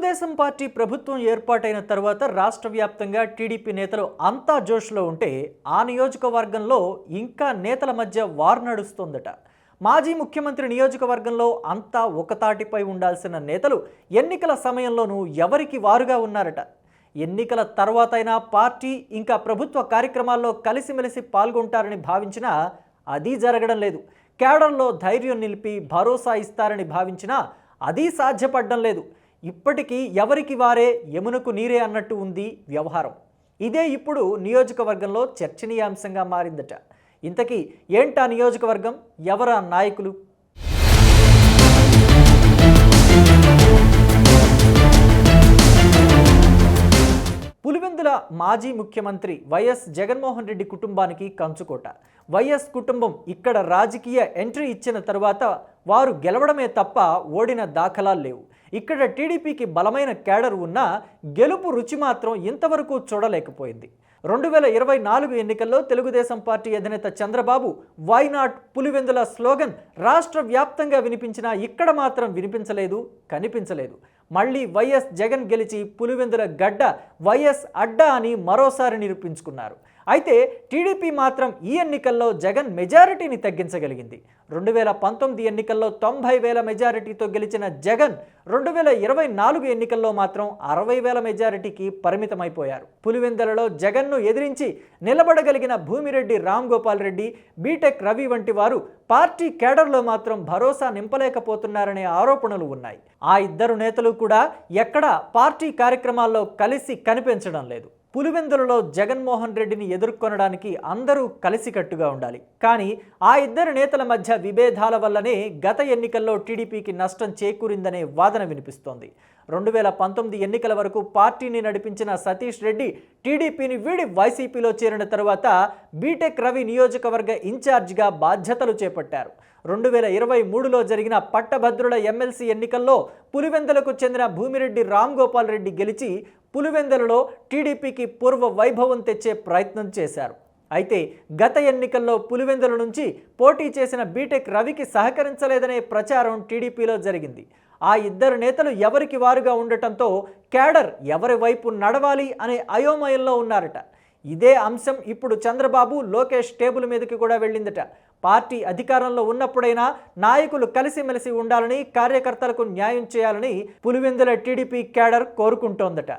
Telugu Desam party ప్రభుత్వం ఏర్పాటైన తర్వాత రాష్ట్ర వ్యాప్తంగా టీడీపీ నేతలు అంతా జోష్లో ఉంటే ఆ నియోజకవర్గంలో ఇంకా నేతల మధ్య వార్ నడుస్తోందట. మాజీ ముఖ్యమంత్రి నియోజకవర్గంలో అంతా ఒకతాటిపై ఉండాల్సిన నేతలు ఎన్నికల సమయంలోనూ ఎవరికి వారుగా ఉన్నారట. ఎన్నికల తర్వాతైనా పార్టీ ఇంకా ప్రభుత్వ కార్యక్రమాల్లో కలిసిమెలిసి పాల్గొంటారని భావించినా అది జరగడం లేదు. కేడర్లో ధైర్యం నిలిపి భరోసా ఇస్తారని భావించినా అది సాధ్యపడడం లేదు. ఇప్పటికీ ఎవరికి వారే యమునకు నీరే అన్నట్టు ఉంది వ్యవహారం. ఇదే ఇప్పుడు నియోజకవర్గంలో చర్చనీయాంశంగా మారిందట. ఇంతకీ ఏంటా నియోజకవర్గం, ఎవరా నాయకులు? పులివెందుల మాజీ ముఖ్యమంత్రి వైఎస్ జగన్మోహన్ రెడ్డి కుటుంబానికి కంచుకోట. వైఎస్ కుటుంబం ఇక్కడ రాజకీయ ఎంట్రీ ఇచ్చిన తరువాత వారు గెలవడమే తప్ప ఓడిన దాఖలాలు లేవు. ఇక్కడ టీడీపీకి బలమైన కేడర్ ఉన్నా గెలుపు రుచి మాత్రం ఇంతవరకు చూడలేకపోయింది. 2024 ఎన్నికల్లో తెలుగుదేశం పార్టీ అధినేత Chandrababu why not Pulivendula slogan రాష్ట్ర వ్యాప్తంగా వినిపించినా ఇక్కడ మాత్రం వినిపించలేదు, కనిపించలేదు. మళ్ళీ వైఎస్ జగన్ గెలిచి పులివెందుల గడ్డ వైఎస్ అడ్డా అని మరోసారి నిరూపించుకున్నారు. అయితే టీడీపీ మాత్రం ఈ ఎన్నికల్లో జగన్ మెజారిటీని తగ్గించగలిగింది. 2019 ఎన్నికల్లో 90,000 మెజారిటీతో గెలిచిన జగన్ 2024 ఎన్నికల్లో మాత్రం 60,000 మెజారిటీకి పరిమితమైపోయారు. పులివెందులలో జగన్ను ఎదిరించి నిలబడగలిగిన భూమిరెడ్డి రామ్ గోపాల్ రెడ్డి, బీటెక్ రవి వంటి వారు పార్టీ కేడర్లో మాత్రం భరోసా నింపలేకపోతున్నారనే ఆరోపణలు ఉన్నాయి. ఆ ఇద్దరు నేతలు కూడా ఎక్కడా పార్టీ కార్యక్రమాల్లో కలిసి కనిపించడం లేదు. పులివెందులలో జగన్మోహన్ రెడ్డిని ఎదుర్కొనడానికి అందరూ కలిసికట్టుగా ఉండాలి. కానీ ఆ ఇద్దరు నేతల మధ్య విభేదాల వల్లనే గత ఎన్నికల్లో టీడీపీకి నష్టం చేకూరిందనే వాదన వినిపిస్తోంది. 2019 ఎన్నికల వరకు పార్టీని నడిపించిన సతీష్ రెడ్డి టీడీపీని వీడి వైసీపీలో చేరిన తరువాత బీటెక్ రవి నియోజకవర్గ ఇన్ఛార్జిగా బాధ్యతలు చేపట్టారు. 2023లో జరిగిన పట్టభద్రుల ఎమ్మెల్సీ ఎన్నికల్లో పులివెందులకు చెందిన భూమిరెడ్డి రామ్ గోపాల్ రెడ్డి గెలిచి పులివెందులలో టీడీపీకి పూర్వ వైభవం తెచ్చే ప్రయత్నం చేశారు. అయితే గత ఎన్నికల్లో పులివెందుల నుంచి పోటీ చేసిన బీటెక్ రవికి సహకరించలేదనే ప్రచారం టీడీపీలో జరిగింది. ఆ ఇద్దరు నేతలు ఎవరికి వారుగా ఉండటంతో కేడర్ ఎవరి వైపు నడవాలి అనే అయోమయంలో ఉన్నారట. ఇదే అంశం ఇప్పుడు చంద్రబాబు, లోకేష్ టేబుల్ మీదకి కూడా వెళ్ళిందట. పార్టీ అధికారంలో ఉన్నప్పుడైనా నాయకులు కలిసిమెలిసి ఉండాలని, కార్యకర్తలకు న్యాయం చేయాలని పులివెందుల టీడీపీ కేడర్ కోరుకుంటోందట.